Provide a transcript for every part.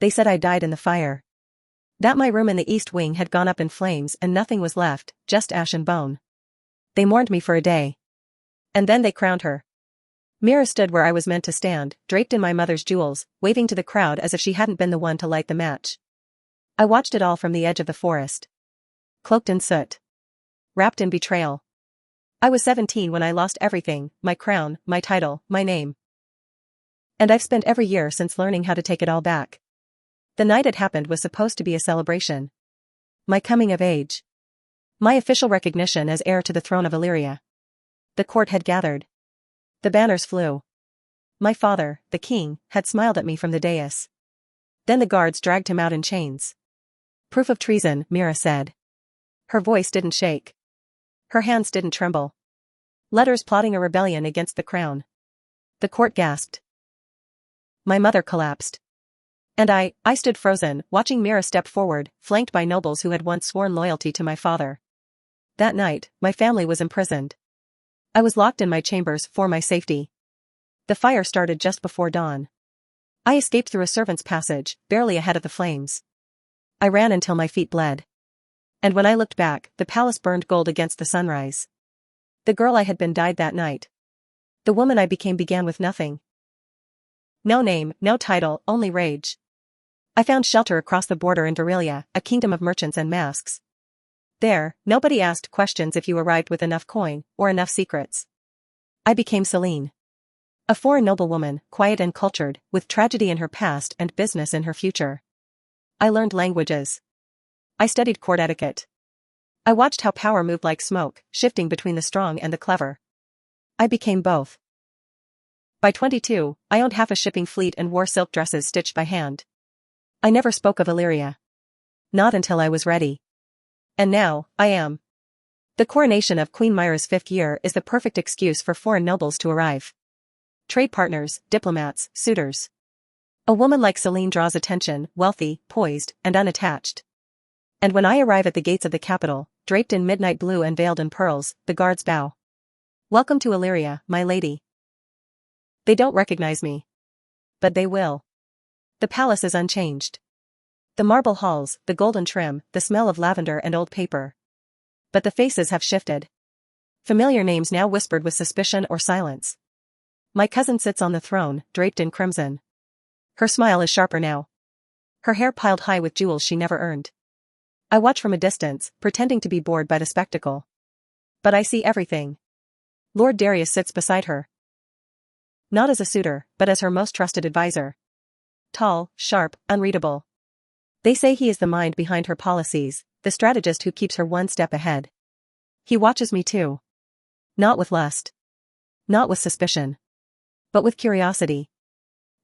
They said I died in the fire. That my room in the east wing had gone up in flames and nothing was left, just ash and bone. They mourned me for a day. And then they crowned her. Mira stood where I was meant to stand, draped in my mother's jewels, waving to the crowd as if she hadn't been the one to light the match. I watched it all from the edge of the forest. Cloaked in soot. Wrapped in betrayal. I was 17 when I lost everything, my crown, my title, my name. And I've spent every year since learning how to take it all back. The night it happened was supposed to be a celebration. My coming of age. My official recognition as heir to the throne of Illyria. The court had gathered. The banners flew. My father, the king, had smiled at me from the dais. Then the guards dragged him out in chains. Proof of treason, Mira said. Her voice didn't shake. Her hands didn't tremble. Letters plotting a rebellion against the crown. The court gasped. My mother collapsed. And I stood frozen, watching Mira step forward, flanked by nobles who had once sworn loyalty to my father. That night, my family was imprisoned. I was locked in my chambers for my safety. The fire started just before dawn. I escaped through a servant's passage, barely ahead of the flames. I ran until my feet bled. And when I looked back, the palace burned gold against the sunrise. The girl I had been died that night. The woman I became began with nothing. No name, no title, only rage. I found shelter across the border in Derilia, a kingdom of merchants and masks. There, nobody asked questions if you arrived with enough coin, or enough secrets. I became Celine. A foreign noblewoman, quiet and cultured, with tragedy in her past and business in her future. I learned languages. I studied court etiquette. I watched how power moved like smoke, shifting between the strong and the clever. I became both. By 22, I owned half a shipping fleet and wore silk dresses stitched by hand. I never spoke of Illyria. Not until I was ready. And now, I am. The coronation of Queen Myra's 5th year is the perfect excuse for foreign nobles to arrive. Trade partners, diplomats, suitors. A woman like Celine draws attention, wealthy, poised, and unattached. And when I arrive at the gates of the capital, draped in midnight blue and veiled in pearls, the guards bow. Welcome to Illyria, my lady. They don't recognize me. But they will. The palace is unchanged. The marble halls, the golden trim, the smell of lavender and old paper. But the faces have shifted. Familiar names now whispered with suspicion or silence. My cousin sits on the throne, draped in crimson. Her smile is sharper now. Her hair piled high with jewels she never earned. I watch from a distance, pretending to be bored by the spectacle. But I see everything. Lord Darius sits beside her. Not as a suitor, but as her most trusted advisor. Tall, sharp, unreadable. They say he is the mind behind her policies, the strategist who keeps her one step ahead. He watches me too. Not with lust. Not with suspicion. But with curiosity.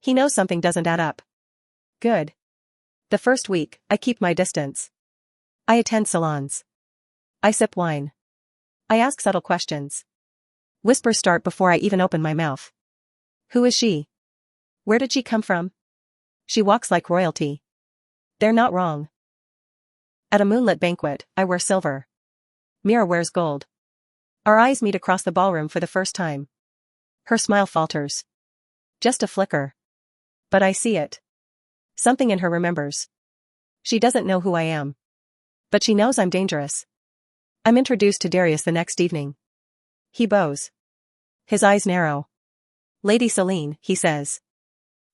He knows something doesn't add up. Good. The first week, I keep my distance. I attend salons. I sip wine. I ask subtle questions. Whispers start before I even open my mouth. Who is she? Where did she come from? She walks like royalty. They're not wrong. At a moonlit banquet, I wear silver. Mira wears gold. Our eyes meet across the ballroom for the first time. Her smile falters. Just a flicker. But I see it. Something in her remembers. She doesn't know who I am. But she knows I'm dangerous. I'm introduced to Darius the next evening. He bows. His eyes narrow. Lady Celine, he says.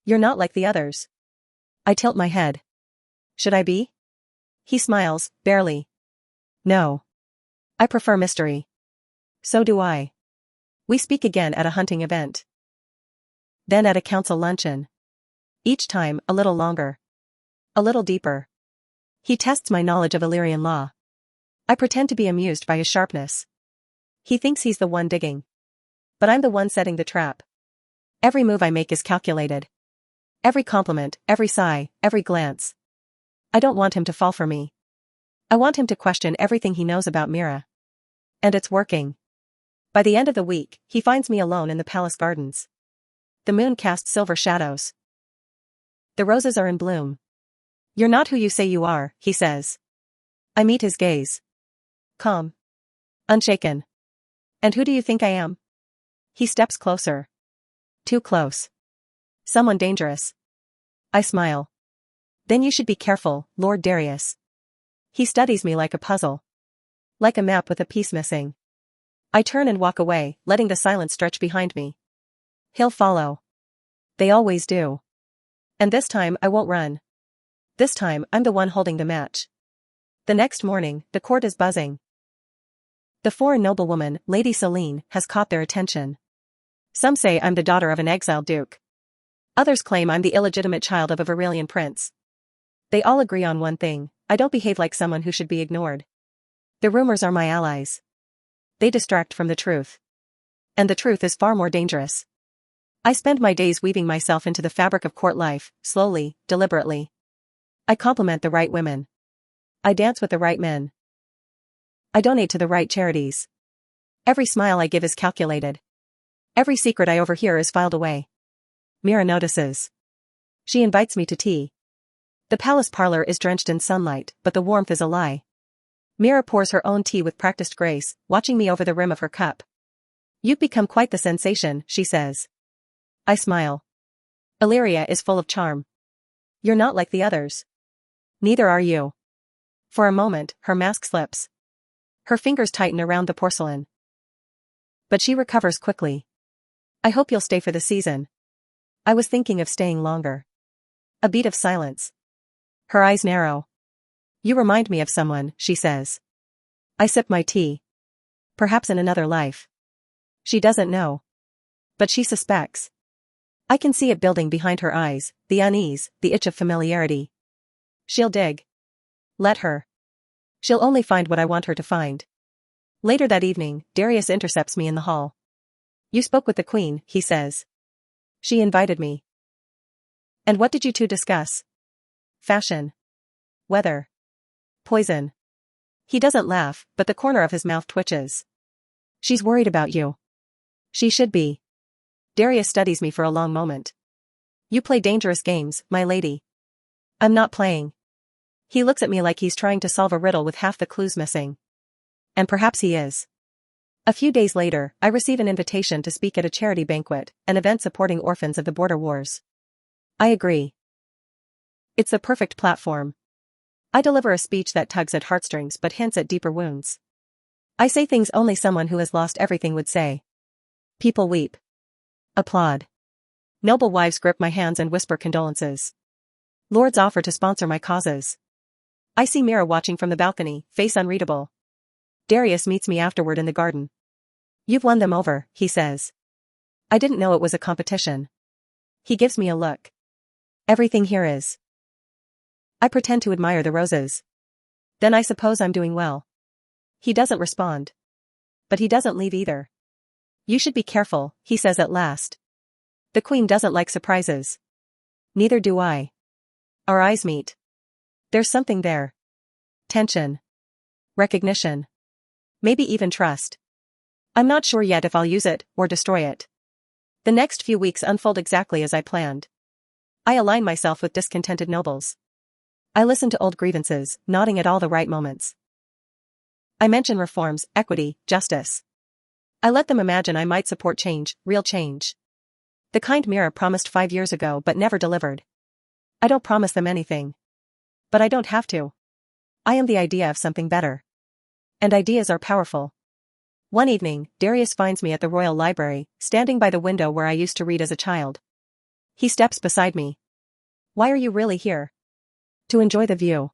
You're not like the others. I tilt my head. Should I be? He smiles, barely. No. I prefer mystery. So do I. We speak again at a hunting event. Then at a council luncheon. Each time, a little longer. A little deeper. He tests my knowledge of Illyrian law. I pretend to be amused by his sharpness. He thinks he's the one digging. But I'm the one setting the trap. Every move I make is calculated. Every compliment, every sigh, every glance. I don't want him to fall for me. I want him to question everything he knows about Mira. And it's working. By the end of the week, he finds me alone in the palace gardens. The moon casts silver shadows. The roses are in bloom. You're not who you say you are, he says. I meet his gaze. Calm. Unshaken. And who do you think I am? He steps closer. Too close. Someone dangerous. I smile. Then you should be careful, Lord Darius. He studies me like a puzzle. Like a map with a piece missing. I turn and walk away, letting the silence stretch behind me. He'll follow. They always do. And this time I won't run. This time I'm the one holding the match. The next morning, the court is buzzing. The foreign noblewoman, Lady Selene, has caught their attention. Some say I'm the daughter of an exiled duke. Others claim I'm the illegitimate child of a Varillian prince. They all agree on one thing: I don't behave like someone who should be ignored. The rumors are my allies. They distract from the truth. And the truth is far more dangerous. I spend my days weaving myself into the fabric of court life, slowly, deliberately. I compliment the right women. I dance with the right men. I donate to the right charities. Every smile I give is calculated. Every secret I overhear is filed away. Mira notices. She invites me to tea. The palace parlor is drenched in sunlight, but the warmth is a lie. Mira pours her own tea with practiced grace, watching me over the rim of her cup. You've become quite the sensation, she says. I smile. Illyria is full of charm. You're not like the others. Neither are you. For a moment, her mask slips. Her fingers tighten around the porcelain. But she recovers quickly. I hope you'll stay for the season. I was thinking of staying longer. A beat of silence. Her eyes narrow. You remind me of someone, she says. I sip my tea. Perhaps in another life. She doesn't know. But she suspects. I can see it building behind her eyes, the unease, the itch of familiarity. She'll dig. Let her. She'll only find what I want her to find. Later that evening, Darius intercepts me in the hall. You spoke with the queen, he says. She invited me. And what did you two discuss? Fashion. Weather. Poison. He doesn't laugh, but the corner of his mouth twitches. She's worried about you. She should be. Darius studies me for a long moment. You play dangerous games, my lady. I'm not playing. He looks at me like he's trying to solve a riddle with half the clues missing. And perhaps he is. A few days later, I receive an invitation to speak at a charity banquet, an event supporting orphans of the border wars. I agree. It's the perfect platform. I deliver a speech that tugs at heartstrings but hints at deeper wounds. I say things only someone who has lost everything would say. People weep. Applaud. Noble wives grip my hands and whisper condolences. Lords offer to sponsor my causes. I see Mira watching from the balcony, face unreadable. Darius meets me afterward in the garden. You've won them over, he says. I didn't know it was a competition. He gives me a look. Everything here is. I pretend to admire the roses. Then I suppose I'm doing well. He doesn't respond. But he doesn't leave either. You should be careful, he says at last. The queen doesn't like surprises. Neither do I. Our eyes meet. There's something there. Tension. Recognition. Maybe even trust. I'm not sure yet if I'll use it, or destroy it. The next few weeks unfold exactly as I planned. I align myself with discontented nobles. I listen to old grievances, nodding at all the right moments. I mention reforms, equity, justice. I let them imagine I might support change, real change. The kind Mira promised 5 years ago but never delivered. I don't promise them anything. But I don't have to. I am the idea of something better. And ideas are powerful. One evening, Darius finds me at the Royal Library, standing by the window where I used to read as a child. He steps beside me. Why are you really here? To enjoy the view.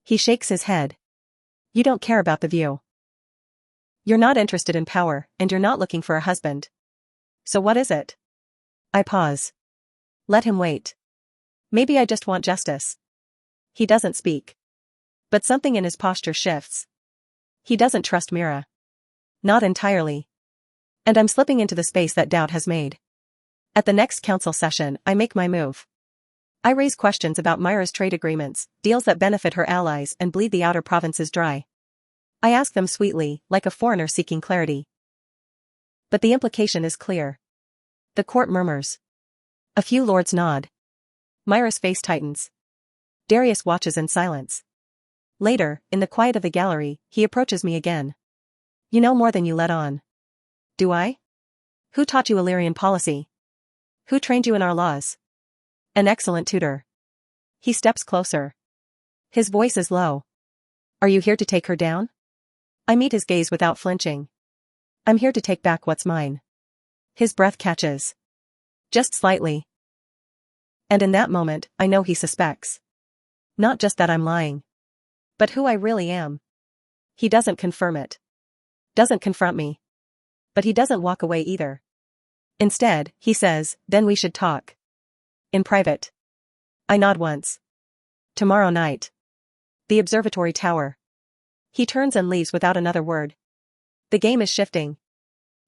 He shakes his head. You don't care about the view. You're not interested in power, and you're not looking for a husband. So what is it? I pause. Let him wait. Maybe I just want justice. He doesn't speak. But something in his posture shifts. He doesn't trust Mira. Not entirely. And I'm slipping into the space that doubt has made. At the next council session, I make my move. I raise questions about Mira's trade agreements, deals that benefit her allies and bleed the outer provinces dry. I ask them sweetly, like a foreigner seeking clarity. But the implication is clear. The court murmurs. A few lords nod. Mira's face tightens. Darius watches in silence. Later, in the quiet of the gallery, he approaches me again. You know more than you let on. Do I? Who taught you Illyrian policy? Who trained you in our laws? An excellent tutor. He steps closer. His voice is low. Are you here to take her down? I meet his gaze without flinching. I'm here to take back what's mine. His breath catches. Just slightly. And in that moment, I know he suspects. Not just that I'm lying. But who I really am. He doesn't confirm it. Doesn't confront me. But he doesn't walk away either. Instead, he says, then we should talk. In private. I nod once. Tomorrow night. The observatory tower. He turns and leaves without another word. The game is shifting.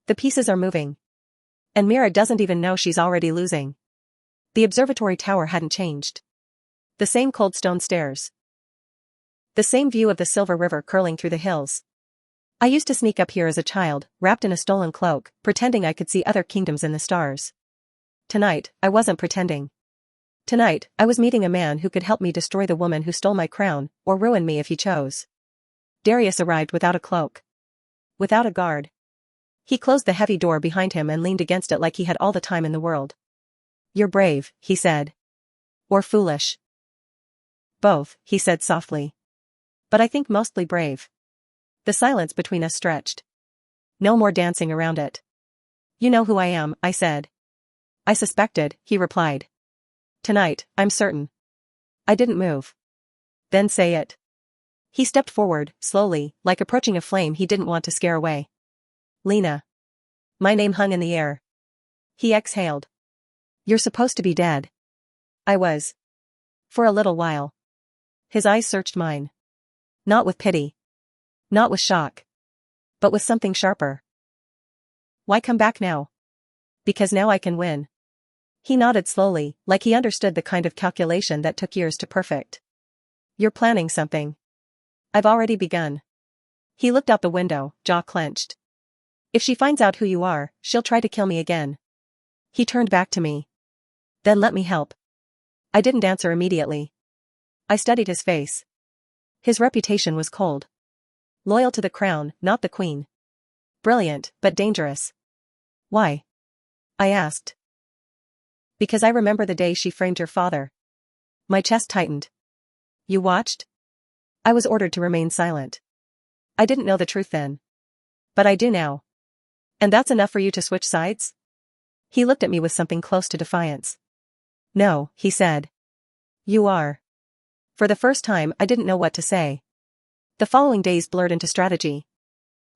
The pieces are moving. And Mira doesn't even know she's already losing. The observatory tower hadn't changed. The same cold stone stairs. The same view of the silver river curling through the hills. I used to sneak up here as a child, wrapped in a stolen cloak, pretending I could see other kingdoms in the stars. Tonight, I wasn't pretending. Tonight, I was meeting a man who could help me destroy the woman who stole my crown, or ruin me if he chose. Darius arrived without a cloak. Without a guard. He closed the heavy door behind him and leaned against it like he had all the time in the world. You're brave, he said. Or foolish. Both, he said softly. But I think mostly brave. The silence between us stretched. No more dancing around it. You know who I am, I said. I suspected, he replied. Tonight, I'm certain. I didn't move. Then say it. He stepped forward, slowly, like approaching a flame he didn't want to scare away. Lena. My name hung in the air. He exhaled. You're supposed to be dead. I was. For a little while. His eyes searched mine. Not with pity. Not with shock. But with something sharper. Why come back now? Because now I can win. He nodded slowly, like he understood the kind of calculation that took years to perfect. You're planning something. I've already begun. He looked out the window, jaw clenched. If she finds out who you are, she'll try to kill me again. He turned back to me. Then let me help. I didn't answer immediately. I studied his face. His reputation was cold. Loyal to the crown, not the queen. Brilliant, but dangerous. Why? I asked. Because I remember the day she framed your father. My chest tightened. You watched? I was ordered to remain silent. I didn't know the truth then. But I do now. And that's enough for you to switch sides? He looked at me with something close to defiance. No, he said. You are. For the first time, I didn't know what to say. The following days blurred into strategy.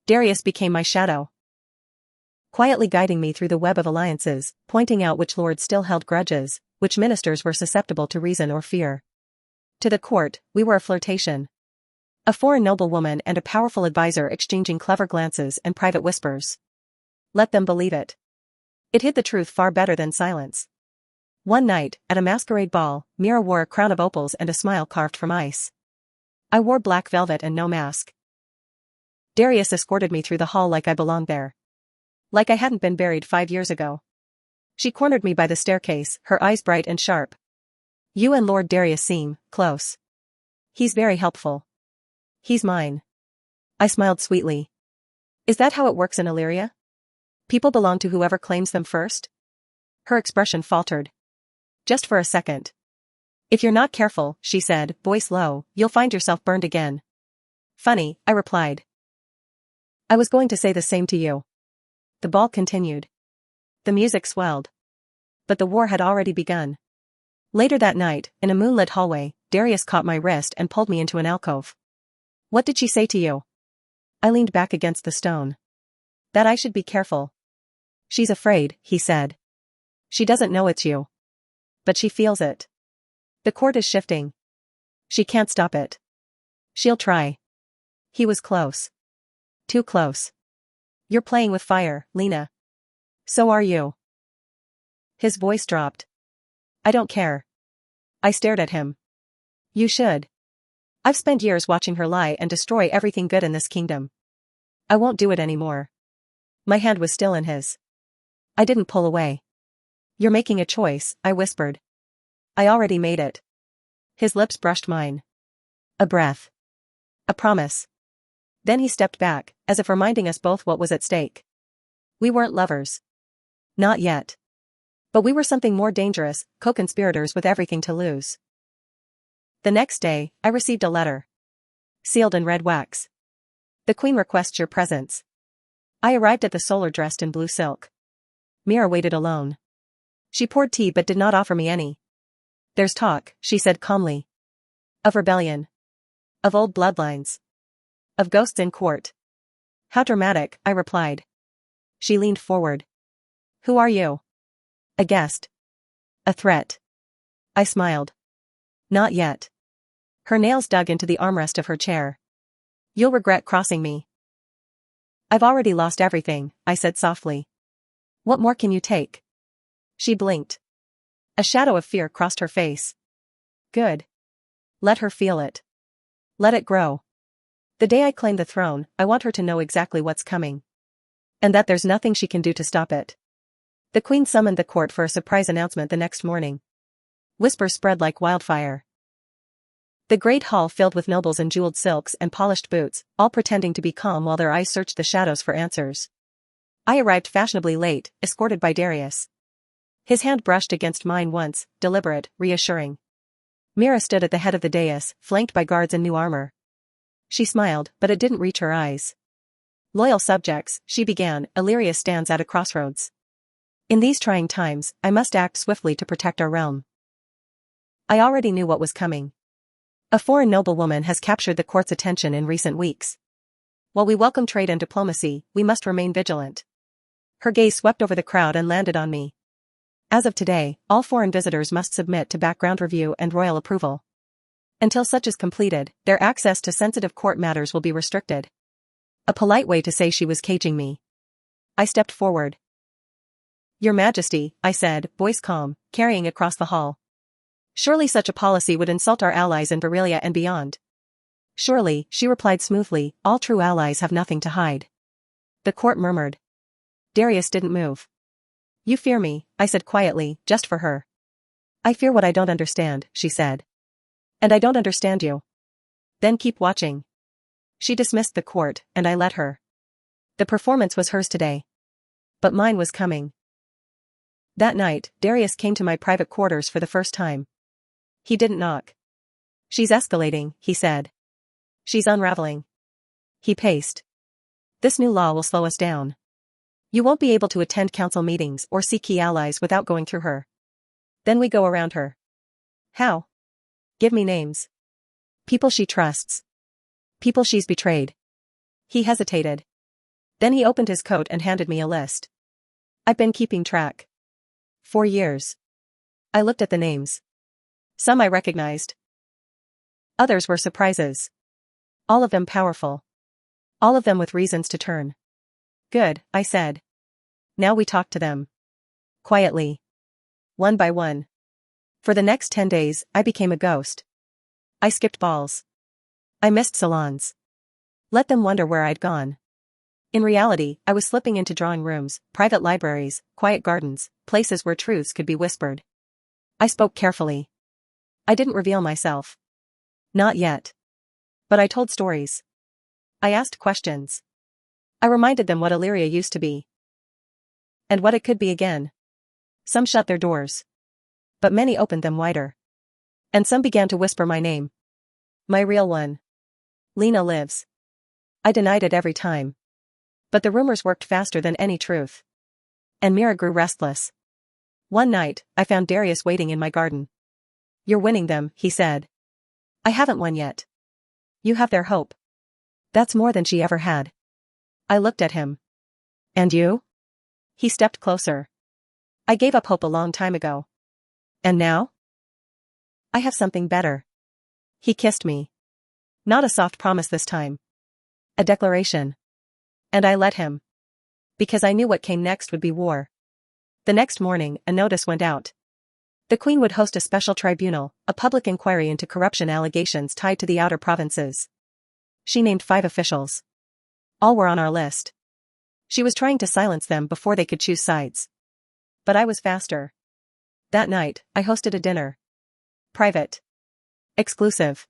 Darius became my shadow. Quietly guiding me through the web of alliances, pointing out which lords still held grudges, which ministers were susceptible to reason or fear. To the court, we were a flirtation. A foreign noblewoman and a powerful advisor exchanging clever glances and private whispers. Let them believe it. It hid the truth far better than silence. One night, at a masquerade ball, Mira wore a crown of opals and a smile carved from ice. I wore black velvet and no mask. Darius escorted me through the hall like I belonged there. Like I hadn't been buried 5 years ago. She cornered me by the staircase, her eyes bright and sharp. You and Lord Darius seem close. He's very helpful. He's mine. I smiled sweetly. Is that how it works in Illyria? People belong to whoever claims them first? Her expression faltered. Just for a second. If you're not careful, she said, voice low, you'll find yourself burned again. Funny, I replied. I was going to say the same to you. The ball continued. The music swelled. But the war had already begun. Later that night, in a moonlit hallway, Darius caught my wrist and pulled me into an alcove. What did she say to you? I leaned back against the stone. That I should be careful. She's afraid, he said. She doesn't know it's you. But she feels it. The court is shifting. She can't stop it. She'll try. He was close. Too close. You're playing with fire, Lena. So are you. His voice dropped. I don't care. I stared at him. You should. I've spent years watching her lie and destroy everything good in this kingdom. I won't do it anymore. My hand was still in his. I didn't pull away. You're making a choice, I whispered. I already made it. His lips brushed mine. A breath. A promise. Then he stepped back, as if reminding us both what was at stake. We weren't lovers. Not yet. But we were something more dangerous, co-conspirators with everything to lose. The next day, I received a letter. Sealed in red wax. The Queen requests your presence. I arrived at the solar dressed in blue silk. Mira waited alone. She poured tea but did not offer me any. There's talk, she said calmly. Of rebellion. Of old bloodlines. Of ghosts in court. How dramatic, I replied. She leaned forward. Who are you? A guest. A threat. I smiled. Not yet. Her nails dug into the armrest of her chair. You'll regret crossing me. I've already lost everything, I said softly. What more can you take? She blinked. A shadow of fear crossed her face. Good. Let her feel it. Let it grow. The day I claim the throne, I want her to know exactly what's coming. And that there's nothing she can do to stop it. The Queen summoned the court for a surprise announcement the next morning. Whispers spread like wildfire. The great hall filled with nobles in jeweled silks and polished boots, all pretending to be calm while their eyes searched the shadows for answers. I arrived fashionably late, escorted by Darius. His hand brushed against mine once, deliberate, reassuring. Mira stood at the head of the dais, flanked by guards in new armor. She smiled, but it didn't reach her eyes. Loyal subjects, she began, Illyria stands at a crossroads. In these trying times, I must act swiftly to protect our realm. I already knew what was coming. A foreign noblewoman has captured the court's attention in recent weeks. While we welcome trade and diplomacy, we must remain vigilant. Her gaze swept over the crowd and landed on me. As of today, all foreign visitors must submit to background review and royal approval. Until such is completed, their access to sensitive court matters will be restricted. A polite way to say she was caging me. I stepped forward. Your Majesty, I said, voice calm, carrying across the hall. Surely such a policy would insult our allies in Varelia and beyond. Surely, she replied smoothly, all true allies have nothing to hide. The court murmured. Darius didn't move. You fear me, I said quietly, just for her. I fear what I don't understand, she said. And I don't understand you. Then keep watching. She dismissed the court, and I let her. The performance was hers today. But mine was coming. That night, Darius came to my private quarters for the first time. He didn't knock. She's escalating, he said. She's unraveling. He paced. This new law will slow us down. You won't be able to attend council meetings or see key allies without going through her. Then we go around her. How? Give me names. People she trusts. People she's betrayed. He hesitated. Then he opened his coat and handed me a list. I've been keeping track. 4 years. I looked at the names. Some I recognized. Others were surprises. All of them powerful. All of them with reasons to turn. Good, I said. Now we talk to them. Quietly. One by one. For the next 10 days, I became a ghost. I skipped balls. I missed salons. Let them wonder where I'd gone. In reality, I was slipping into drawing rooms, private libraries, quiet gardens, places where truths could be whispered. I spoke carefully. I didn't reveal myself. Not yet. But I told stories. I asked questions. I reminded them what Illyria used to be. And what it could be again. Some shut their doors. But many opened them wider. And some began to whisper my name. My real one. Lena lives. I denied it every time. But the rumors worked faster than any truth. And Mira grew restless. One night, I found Darius waiting in my garden. You're winning them, he said. I haven't won yet. You have their hope. That's more than she ever had. I looked at him. And you? He stepped closer. I gave up hope a long time ago. And now? I have something better. He kissed me. Not a soft promise this time. A declaration. And I let him. Because I knew what came next would be war. The next morning, a notice went out. The Queen would host a special tribunal, a public inquiry into corruption allegations tied to the outer provinces. She named 5 officials. All were on our list. She was trying to silence them before they could choose sides. But I was faster. That night, I hosted a dinner. Private. Exclusive.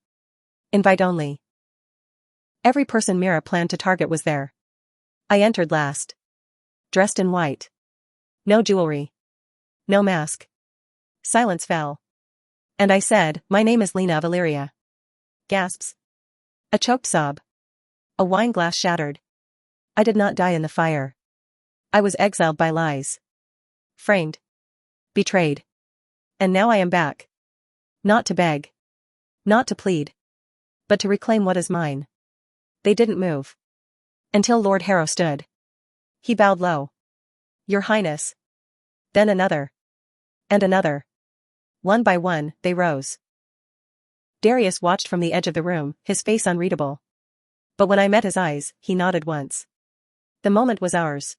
Invite only. Every person Mira planned to target was there. I entered last. Dressed in white. No jewelry. No mask. Silence fell. And I said, "My name is Lena of Illyria." Gasps. A choked sob. A wine glass shattered. I did not die in the fire. I was exiled by lies. Framed. Betrayed. And now I am back. Not to beg. Not to plead. But to reclaim what is mine. They didn't move. Until Lord Harrow stood. He bowed low. "Your Highness." Then another. And another. One by one, they rose. Darius watched from the edge of the room, his face unreadable. But when I met his eyes, he nodded once. The moment was ours.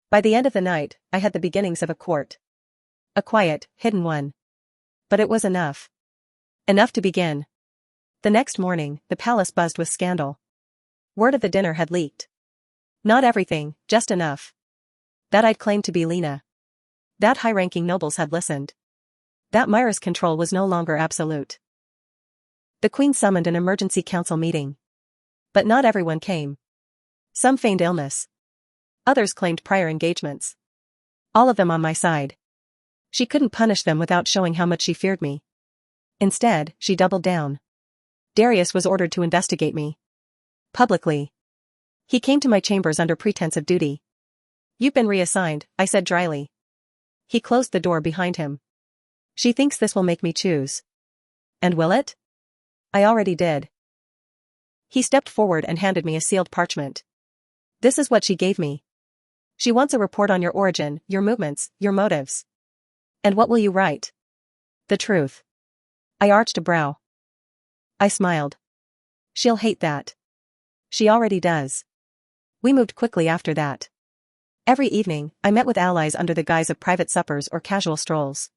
By the end of the night, I had the beginnings of a court. A quiet, hidden one. But it was enough. Enough to begin. The next morning, the palace buzzed with scandal. Word of the dinner had leaked. Not everything, just enough. That I'd claimed to be Lena. That high-ranking nobles had listened. That Myra's control was no longer absolute. The Queen summoned an emergency council meeting. But not everyone came. Some feigned illness. Others claimed prior engagements. All of them on my side. She couldn't punish them without showing how much she feared me. Instead, she doubled down. Darius was ordered to investigate me. Publicly. He came to my chambers under pretense of duty. "You've been reassigned," I said dryly. He closed the door behind him. "She thinks this will make me choose." "And will it?" "I already did." He stepped forward and handed me a sealed parchment. "This is what she gave me. She wants a report on your origin, your movements, your motives." "And what will you write?" "The truth." I arched a brow. I smiled. "She'll hate that." "She already does." We moved quickly after that. Every evening, I met with allies under the guise of private suppers or casual strolls.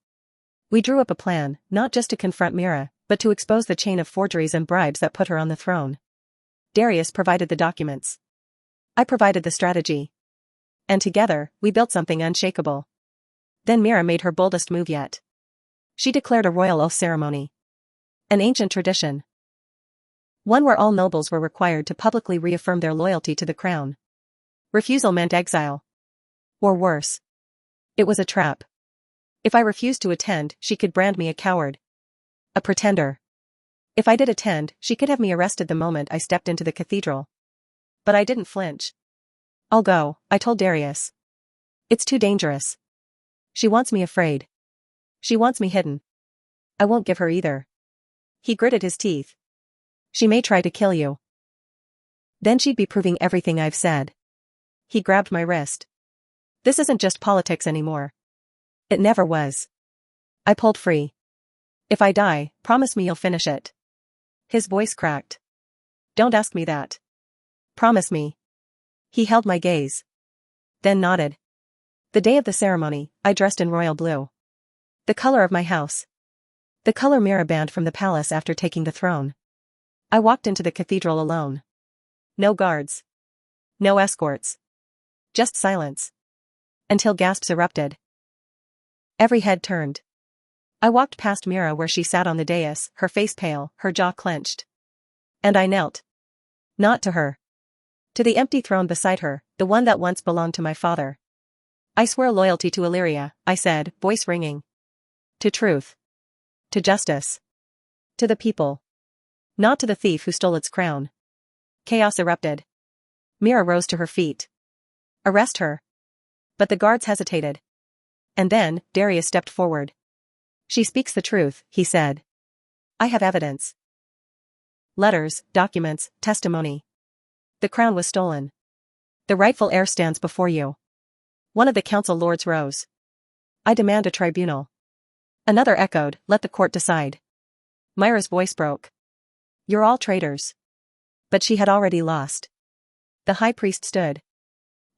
We drew up a plan, not just to confront Mira, but to expose the chain of forgeries and bribes that put her on the throne. Darius provided the documents. I provided the strategy. And together, we built something unshakable. Then Mira made her boldest move yet. She declared a royal oath ceremony. An ancient tradition. One where all nobles were required to publicly reaffirm their loyalty to the crown. Refusal meant exile. Or worse. It was a trap. If I refused to attend, she could brand me a coward. A pretender. If I did attend, she could have me arrested the moment I stepped into the cathedral. But I didn't flinch. "I'll go," I told Darius. "It's too dangerous. She wants me afraid. She wants me hidden. I won't give her either." He gritted his teeth. "She may try to kill you. Then she'd be proving everything I've said." He grabbed my wrist. "This isn't just politics anymore. It never was." I pulled free. "If I die, promise me you'll finish it." His voice cracked. "Don't ask me that. Promise me." He held my gaze. Then nodded. The day of the ceremony, I dressed in royal blue. The color of my house. The color Mira banned from the palace after taking the throne. I walked into the cathedral alone. No guards. No escorts. Just silence. Until gasps erupted. Every head turned. I walked past Mira where she sat on the dais, her face pale, her jaw clenched. And I knelt. Not to her. To the empty throne beside her, the one that once belonged to my father. "I swear loyalty to Illyria," I said, voice ringing. "To truth. To justice. To the people. Not to the thief who stole its crown." Chaos erupted. Mira rose to her feet. "Arrest her." But the guards hesitated. And then, Darius stepped forward. "She speaks the truth," he said. "I have evidence. Letters, documents, testimony. The crown was stolen. The rightful heir stands before you." One of the council lords rose. "I demand a tribunal." Another echoed, "Let the court decide." Myra's voice broke. "You're all traitors." But she had already lost. The high priest stood.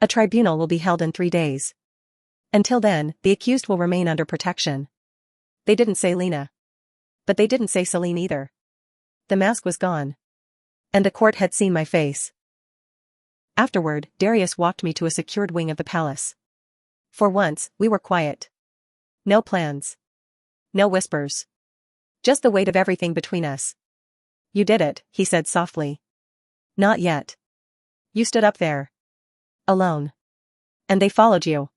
"A tribunal will be held in 3 days. Until then, the accused will remain under protection." They didn't say Lena. But they didn't say Celine either. The mask was gone. And the court had seen my face. Afterward, Darius walked me to a secured wing of the palace. For once, we were quiet. No plans. No whispers. Just the weight of everything between us. "You did it," he said softly. "Not yet. You stood up there. Alone. And they followed you."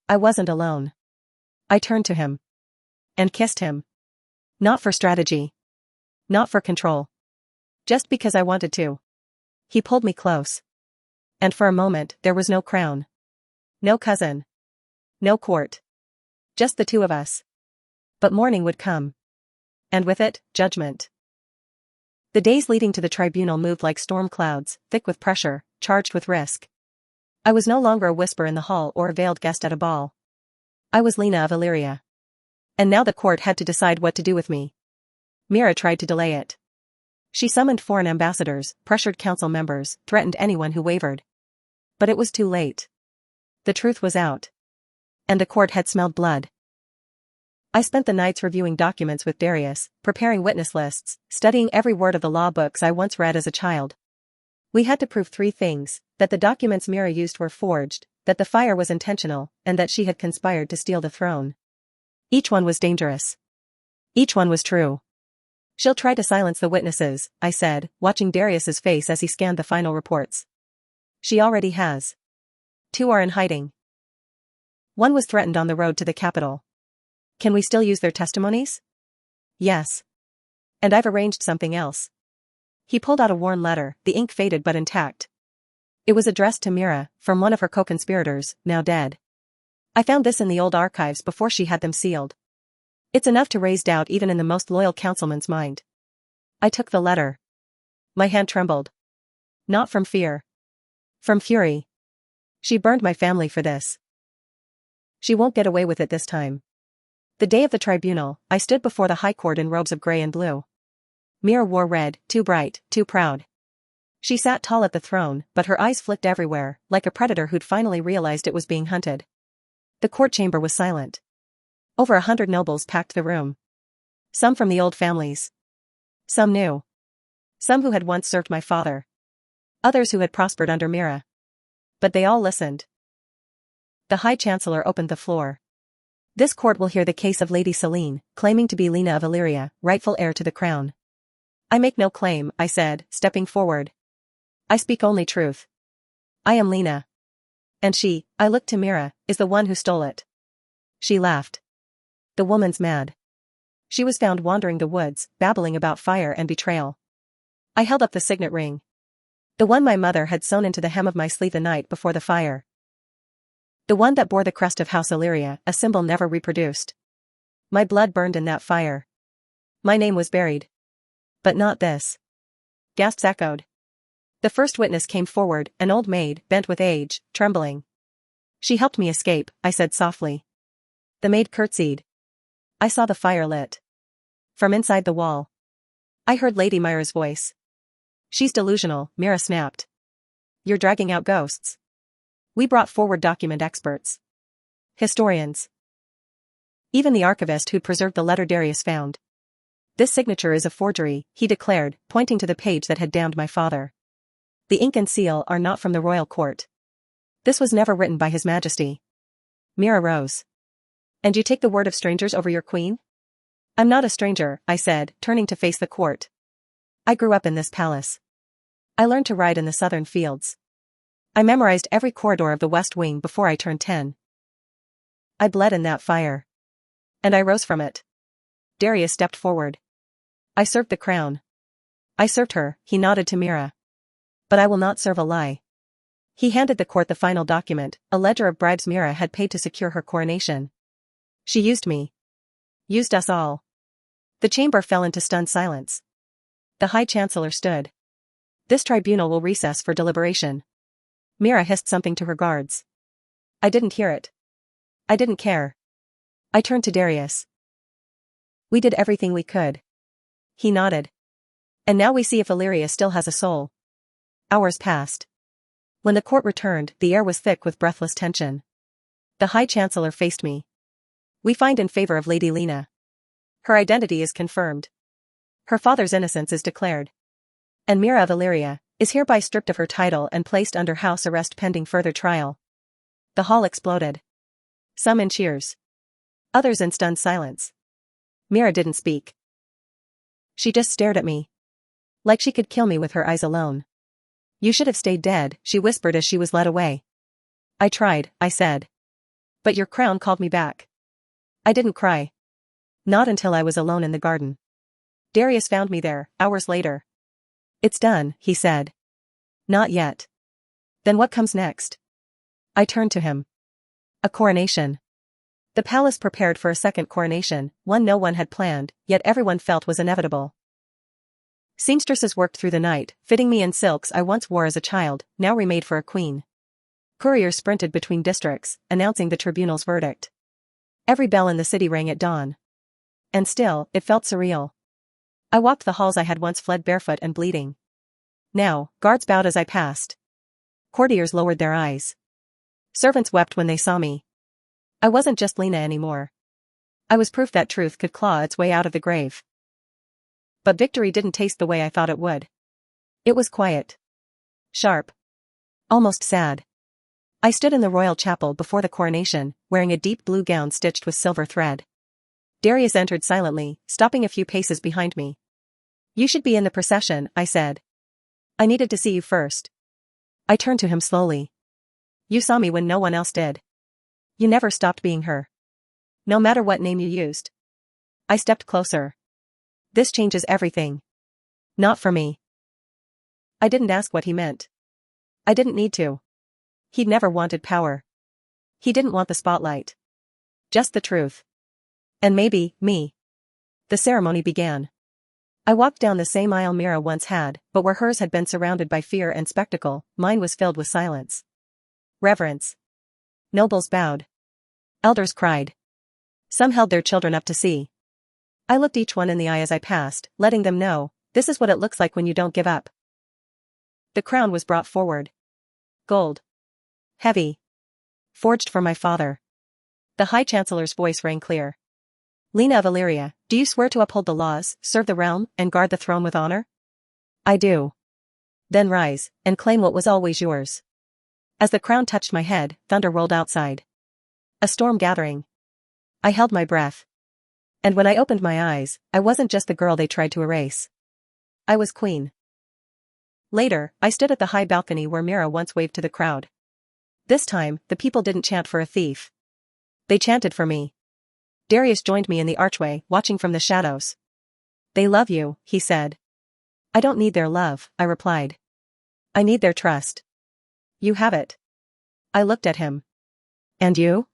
I wasn't alone. I turned to him. And kissed him. Not for strategy. Not for control. Just because I wanted to. He pulled me close. And for a moment, there was no crown. No cousin. No court. Just the two of us. But morning would come. And with it, judgment. The days leading to the tribunal moved like storm clouds, thick with pressure, charged with risk. I was no longer a whisper in the hall or a veiled guest at a ball. I was Lena of Illyria. And now the court had to decide what to do with me. Mira tried to delay it. She summoned foreign ambassadors, pressured council members, threatened anyone who wavered. But it was too late. The truth was out. And the court had smelled blood. I spent the nights reviewing documents with Darius, preparing witness lists, studying every word of the law books I once read as a child. We had to prove three things: that the documents Mira used were forged, that the fire was intentional, and that she had conspired to steal the throne. Each one was dangerous. Each one was true. She'll try to silence the witnesses, I said, watching Darius's face as he scanned the final reports. She already has. 2 are in hiding. 1 was threatened on the road to the capital. Can we still use their testimonies? Yes. And I've arranged something else. He pulled out a worn letter, the ink faded but intact. It was addressed to Mira, from one of her co-conspirators, now dead. I found this in the old archives before she had them sealed. It's enough to raise doubt even in the most loyal councilman's mind. I took the letter. My hand trembled. Not from fear. From fury. She burned my family for this. She won't get away with it this time. The day of the tribunal, I stood before the high court in robes of gray and blue. Mira wore red, too bright, too proud. She sat tall at the throne, but her eyes flicked everywhere, like a predator who'd finally realized it was being hunted. The court chamber was silent. Over 100 nobles packed the room. Some from the old families. Some new. Some who had once served my father. Others who had prospered under Mira. But they all listened. The High Chancellor opened the floor. This court will hear the case of Lady Selene, claiming to be Lena of Illyria, rightful heir to the crown. I make no claim, I said, stepping forward. I speak only truth. I am Lena. And she, I looked to Mira, is the one who stole it. She laughed. The woman's mad. She was found wandering the woods, babbling about fire and betrayal. I held up the signet ring. The one my mother had sewn into the hem of my sleeve the night before the fire. The one that bore the crest of House Illyria, a symbol never reproduced. My blood burned in that fire. My name was buried. But not this. Gasps echoed. The first witness came forward, an old maid, bent with age, trembling. She helped me escape, I said softly. The maid curtsied. I saw the fire lit. From inside the wall. I heard Lady Myra's voice. She's delusional, Mira snapped. You're dragging out ghosts. We brought forward document experts. Historians. Even the archivist who'd preserved the letter Darius found. This signature is a forgery, he declared, pointing to the page that had damned my father. The ink and seal are not from the royal court. This was never written by His Majesty. Mira rose. And you take the word of strangers over your queen? I'm not a stranger, I said, turning to face the court. I grew up in this palace. I learned to ride in the southern fields. I memorized every corridor of the West Wing before I turned 10. I bled in that fire. And I rose from it. Darius stepped forward. I served the crown. I served her, he nodded to Mira. But I will not serve a lie. He handed the court the final document, a ledger of bribes Mira had paid to secure her coronation. She used me. Used us all. The chamber fell into stunned silence. The High Chancellor stood. This tribunal will recess for deliberation. Mira hissed something to her guards. I didn't hear it. I didn't care. I turned to Darius. We did everything we could. He nodded. And now we see if Illyria still has a soul. Hours passed. When the court returned, the air was thick with breathless tension. The High Chancellor faced me. We find in favor of Lady Lena. Her identity is confirmed. Her father's innocence is declared. And Mira of Illyria is hereby stripped of her title and placed under house arrest pending further trial. The hall exploded. Some in cheers. Others in stunned silence. Mira didn't speak. She just stared at me. Like she could kill me with her eyes alone. You should have stayed dead, she whispered as she was led away. I tried, I said. But your crown called me back. I didn't cry. Not until I was alone in the garden. Darius found me there, hours later. It's done, he said. Not yet. Then what comes next? I turned to him. A coronation. The palace prepared for a second coronation, one no one had planned, yet everyone felt was inevitable. Seamstresses worked through the night, fitting me in silks I once wore as a child, now remade for a queen. Couriers sprinted between districts, announcing the tribunal's verdict. Every bell in the city rang at dawn. And still, it felt surreal. I walked the halls I had once fled barefoot and bleeding. Now, guards bowed as I passed. Courtiers lowered their eyes. Servants wept when they saw me. I wasn't just Lena anymore. I was proof that truth could claw its way out of the grave. But victory didn't taste the way I thought it would. It was quiet. Sharp. Almost sad. I stood in the royal chapel before the coronation, wearing a deep blue gown stitched with silver thread. Darius entered silently, stopping a few paces behind me. You should be in the procession, I said. I needed to see you first. I turned to him slowly. You saw me when no one else did. You never stopped being her. No matter what name you used. I stepped closer. This changes everything. Not for me. I didn't ask what he meant. I didn't need to. He'd never wanted power. He didn't want the spotlight. Just the truth. And maybe, me. The ceremony began. I walked down the same aisle Mira once had, but where hers had been surrounded by fear and spectacle, mine was filled with silence. Reverence. Nobles bowed. Elders cried. Some held their children up to see. I looked each one in the eye as I passed, letting them know, this is what it looks like when you don't give up. The crown was brought forward. Gold. Heavy. Forged for my father. The High Chancellor's voice rang clear. Lena of Illyria, do you swear to uphold the laws, serve the realm, and guard the throne with honor? I do. Then rise, and claim what was always yours. As the crown touched my head, thunder rolled outside. A storm gathering. I held my breath. And when I opened my eyes, I wasn't just the girl they tried to erase. I was queen. Later, I stood at the high balcony where Mira once waved to the crowd. This time, the people didn't chant for a thief. They chanted for me. Darius joined me in the archway, watching from the shadows. They love you, he said. I don't need their love, I replied. I need their trust. You have it. I looked at him. And you?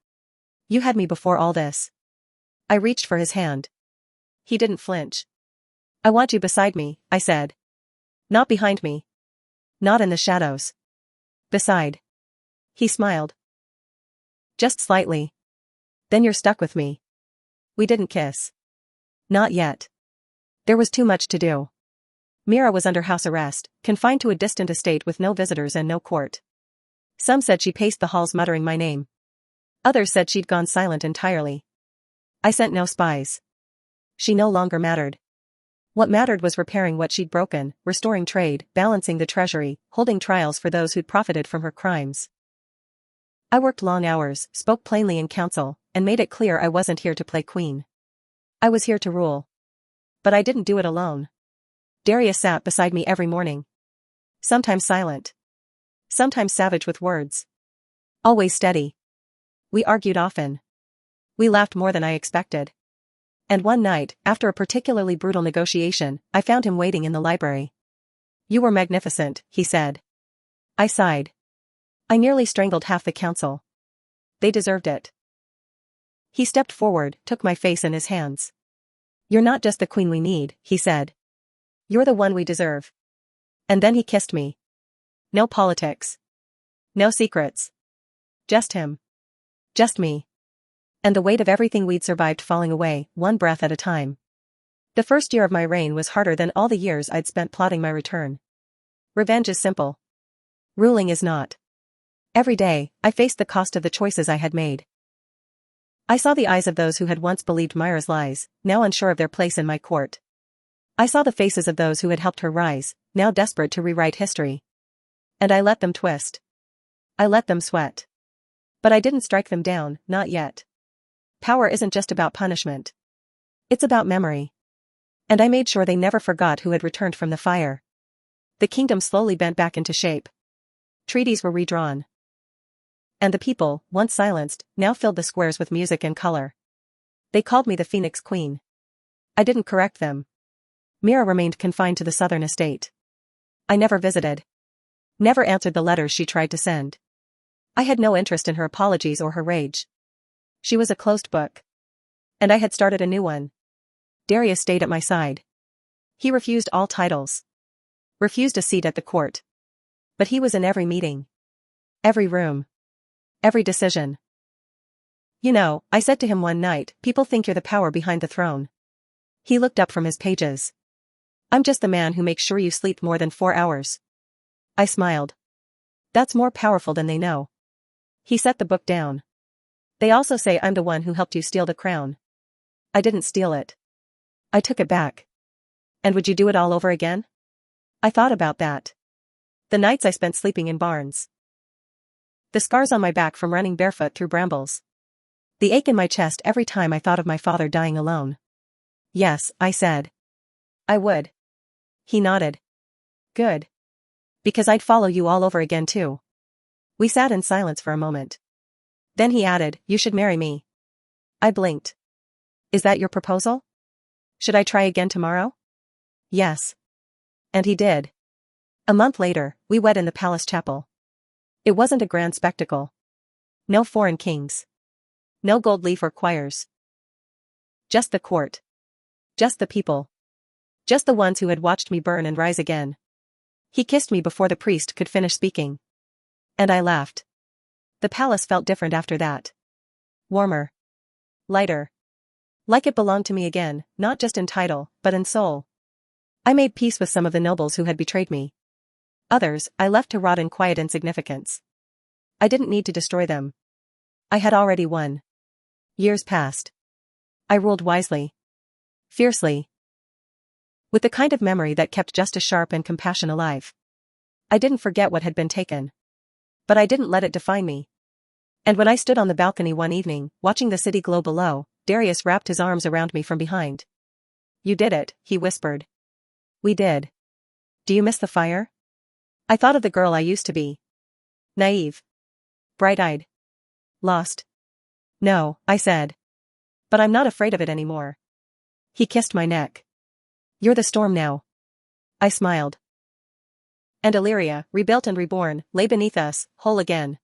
You had me before all this. I reached for his hand. He didn't flinch. I want you beside me, I said. Not behind me. Not in the shadows. Beside. He smiled. Just slightly. Then you're stuck with me. We didn't kiss. Not yet. There was too much to do. Mira was under house arrest, confined to a distant estate with no visitors and no court. Some said she paced the halls muttering my name. Others said she'd gone silent entirely. I sent no spies. She no longer mattered. What mattered was repairing what she'd broken, restoring trade, balancing the treasury, holding trials for those who'd profited from her crimes. I worked long hours, spoke plainly in council, and made it clear I wasn't here to play queen. I was here to rule. But I didn't do it alone. Darius sat beside me every morning. Sometimes silent. Sometimes savage with words. Always steady. We argued often. We laughed more than I expected. And one night, after a particularly brutal negotiation, I found him waiting in the library. You were magnificent, he said. I sighed. I nearly strangled half the council. They deserved it. He stepped forward, took my face in his hands. You're not just the queen we need, he said. You're the one we deserve. And then he kissed me. No politics. No secrets. Just him. Just me. And the weight of everything we'd survived falling away, one breath at a time. The first year of my reign was harder than all the years I'd spent plotting my return. Revenge is simple. Ruling is not. Every day, I faced the cost of the choices I had made. I saw the eyes of those who had once believed Myra's lies, now unsure of their place in my court. I saw the faces of those who had helped her rise, now desperate to rewrite history. And I let them twist. I let them sweat. But I didn't strike them down, not yet. Power isn't just about punishment. It's about memory. And I made sure they never forgot who had returned from the fire. The kingdom slowly bent back into shape. Treaties were redrawn. And the people, once silenced, now filled the squares with music and color. They called me the Phoenix Queen. I didn't correct them. Mira remained confined to the southern estate. I never visited. Never answered the letters she tried to send. I had no interest in her apologies or her rage. She was a closed book. And I had started a new one. Darius stayed at my side. He refused all titles. Refused a seat at the court. But he was in every meeting. Every room. Every decision. You know, I said to him one night, people think you're the power behind the throne. He looked up from his pages. I'm just the man who makes sure you sleep more than 4 hours. I smiled. That's more powerful than they know. He set the book down. They also say I'm the one who helped you steal the crown. I didn't steal it. I took it back. And would you do it all over again? I thought about that. The nights I spent sleeping in barns. The scars on my back from running barefoot through brambles. The ache in my chest every time I thought of my father dying alone. Yes, I said. I would. He nodded. Good. Because I'd follow you all over again too. We sat in silence for a moment. Then he added, you should marry me. I blinked. Is that your proposal? Should I try again tomorrow? Yes. And he did. A month later, we wed in the palace chapel. It wasn't a grand spectacle. No foreign kings. No gold leaf or choirs. Just the court. Just the people. Just the ones who had watched me burn and rise again. He kissed me before the priest could finish speaking. And I laughed. The palace felt different after that. Warmer. Lighter. Like it belonged to me again, not just in title, but in soul. I made peace with some of the nobles who had betrayed me. Others, I left to rot in quiet insignificance. I didn't need to destroy them. I had already won. Years passed. I ruled wisely. Fiercely. With the kind of memory that kept justice sharp and compassion alive. I didn't forget what had been taken. But I didn't let it define me. And when I stood on the balcony one evening, watching the city glow below, Darius wrapped his arms around me from behind. You did it, he whispered. We did. Do you miss the fire? I thought of the girl I used to be. Naive. Bright-eyed. Lost. No, I said. But I'm not afraid of it anymore. He kissed my neck. You're the storm now. I smiled. And Illyria, rebuilt and reborn, lay beneath us, whole again.